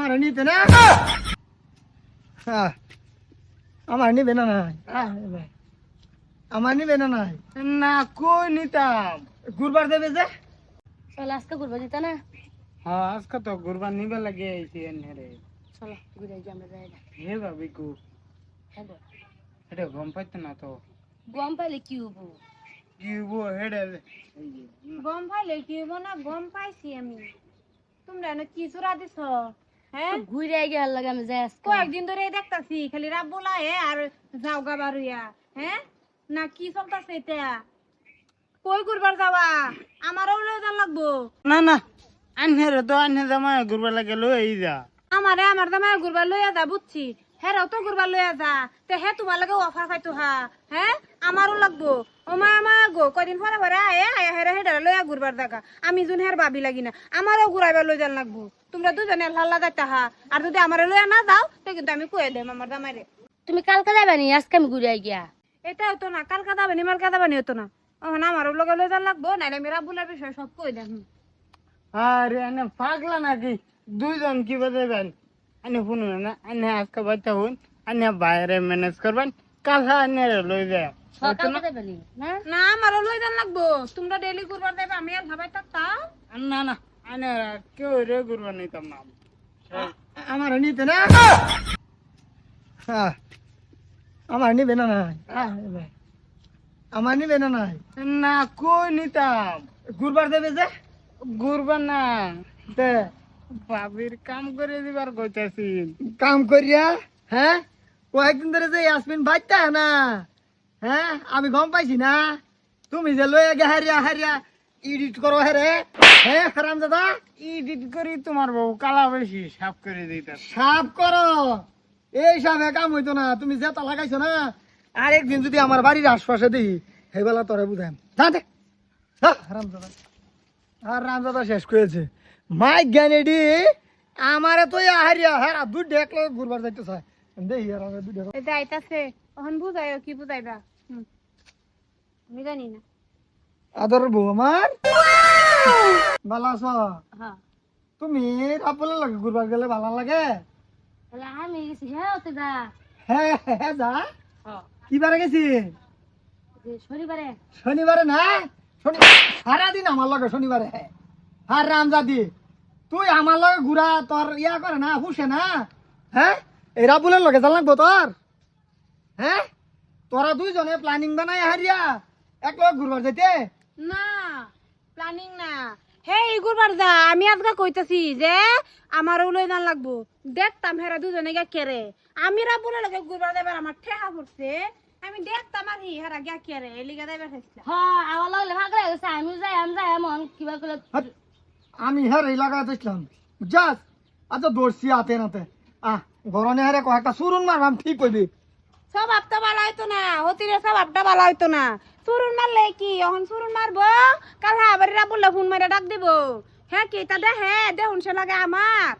আমার নিতে না আমার নিবে না নাই আমার নিবে না নাই না কই নিতাম ঘুরবার দেবে যে চল আজকে ঘুরবো যেতে না হ্যাঁ আজকে তো ঘুরবার নিবে লাগে আইছি রে চলো ঘুরে যাই আমরা যাই হে ভাবি কু হ্যাঁ গো। এটা গম পাইতো না তো গম পাইলে কি হবো কি বো হেডে গম পাইলে কি হবো না গম পাইছি আমি তোমরা না কি চুরা দিছ হ্যাঁ ঘুরে গিয়ে লাগে আমি যাই আজকে কয়েকদিন ধরে দেখতাছি খালি রাব্বুলা আর যাও গা বারুয়া হ্যাঁ না কি চলতাছে এটা কই ঘুরবার যাওয়া আমারও লয়ে যান লাগবো না না আনহেরে তো আনহে জামাই ঘুরবার লাগে লই এই যা আমারে আমার দামায় ঘুরবার লইয়া যা বুঝছি হেরাও তো ঘুরবার লইয়া যা তে হে তোমার লাগে অফার পাইতো হা হ্যাঁ আমারও লাগবো ও মা মা গো কদিন পরে পরে আয়া হেরা হেডা লইয়া ঘুরবার দেখা আমি যোন হের ভাবি লাগি না আমারও ঘুরাইবার লই যান লাগবো তোমরা দুজনে লাল্লা যাইতা হা আর যদি আমারে লইয়া না যাও তে কিন্তু আমি কয়ে দেম আমার দামাইরে তুমি কালকে যাবে নি আজকে আমি ঘুরে গিয়া এটা হতো না কালকে যাবে নি মালকা যাবে নি হতো না এখন আমারও লগে লই যান লাগবো নাইলে আমি রাবুলার বিষয় সব কই দেম আরে আনে পাগলা নাকি দুইজন কি বাজাবেন আনে শুনুন না আনে আজকে বাচ্চা হন আনে বাইরে ম্যানেজ করবেন কালকে আনে লই যায় না আমারও লই যান লাগবো তোমরা ডেইলি ঘুরবার যাবে আমি আর ভাবাই থাকতাম না না আনে কেউ রে ঘুরবার নিতাম না আমার নিতে না আমার নিবে না নাই আমার নিবে না নাই না কই নিতাম ঘুরবার দেবে যে ঘুরবার না দে ভাবির কাম করে দিবার কইতাছি কাম করিয়া হ্যাঁ কয়েকদিন ধরে যে ইয়াসমিন বাইতা না হ্যাঁ আমি গম পাইছি না তুমি যে লয়ে গে হারিয়া হারিয়া এডিট করো হেরে হ্যাঁ হারাম দাদা এডিট করি তোমার বউ কালা বেশি সাফ করে দিতে সাফ করো এই সাফে কাম হইতো না তুমি যেটা লাগাইছো না আরেকদিন যদি আমার বাড়ির আশপাশে দেখি হেবেলা তোরে বুঝাম জানতে হারাম দাদা আর রামদাদা শেষ করেছে মাই জ্ঞানেডি আমারে তো হারিয়া হারা দুধ দেখলে ঘুরবার যাইতে চায় দেখি আর দুধ দেখ যাইতাছে এখন বুঝাইও কি বুঝাইবা আমি জানি না আদর বউ আমার ভালো আছো হ্যাঁ তুমি আপলে লাগে ঘুরবার গেলে ভালো লাগে তাহলে আমি গেছি হ্যাঁ ওতে যা হ্যাঁ হ্যাঁ যা হ্যাঁ কি বারে গেছি শনিবারে শনিবারে না সারাদিন আমার লগে শনিবারে আর রামজাদি তুই আমার লগে ঘুরা তোর ইয়া করে না হুসে না হ্যাঁ এই রাবুলের লগে জাল লাগবো তোর হ্যাঁ তোরা দুইজনে প্ল্যানিং বানাই হারিয়া এক লগে ঘুরবার যাইতে না প্ল্যানিং না হে ঘুরবার যা আমি আজকে কইতাছি যে আমার লই জান লাগবো দেখতাম হেরা দুজনে গা কেরে আমি রাবুলের লগে ঘুরবার যাবার আমার ঠেহা পড়ছে আমি দেখতাম আর হেরা গা কেরে এলিগা যাইবার চাইছিলাম হ্যাঁ আমার লাগলে ভাগ লাগে গেছে আমি যাই এমন কিবা করে আমি হের এই লাগাতে ইসলাম জাস আচ্ছা দর্শি আতে নাতে গরনে হেরে কয়েকটা সুরুন মারবাম ঠিক কইবি সব আপটা ভালো হইতো না হতিরে সব আপটা ভালো হইতো না সুরুন মারলে কি এখন সুরুন মারবো কাল আবার রাবুল্লা ফোন মারে ডাক দিব হ্যাঁ কি তা দে হ্যাঁ দে শুনছে লাগে আমার